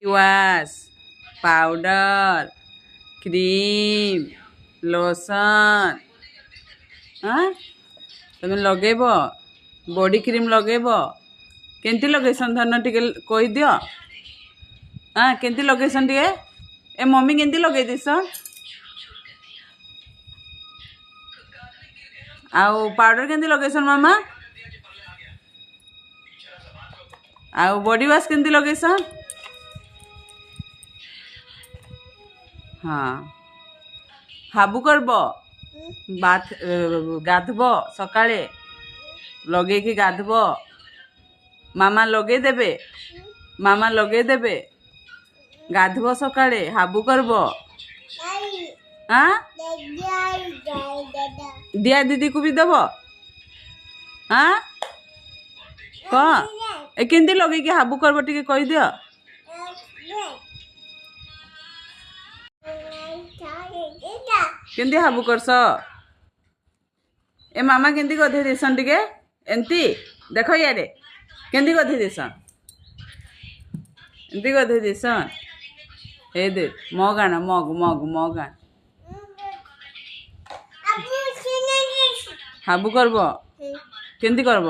wash powder cream lotion हाँ तुम लगेब body cream लगेब केंती लगेसन धन टे कही दियो हाँ केंती लगेसन टे ए मम्मी केंती लगे दिसन आउ पाउडर केंती लगेसन मामा आउ बॉडी वाश केंती लगेसन हाँ हाबू करब बाथ गाधब सकाळे लगे कि गाधब मामा लगे देबे गाधब सकाळे हाबू करब हाँ दिया दीदी को भी दब हाँ कौन ए केंती लगे कि हाबू करब टिके कहि दियो केंती हाबू करस ए मामा केंती गधे देसन टिके एंती देख यारे केंती गधे देसन एंती गधे देसन ए दे मग आण मग आण हाबू करब केंती करब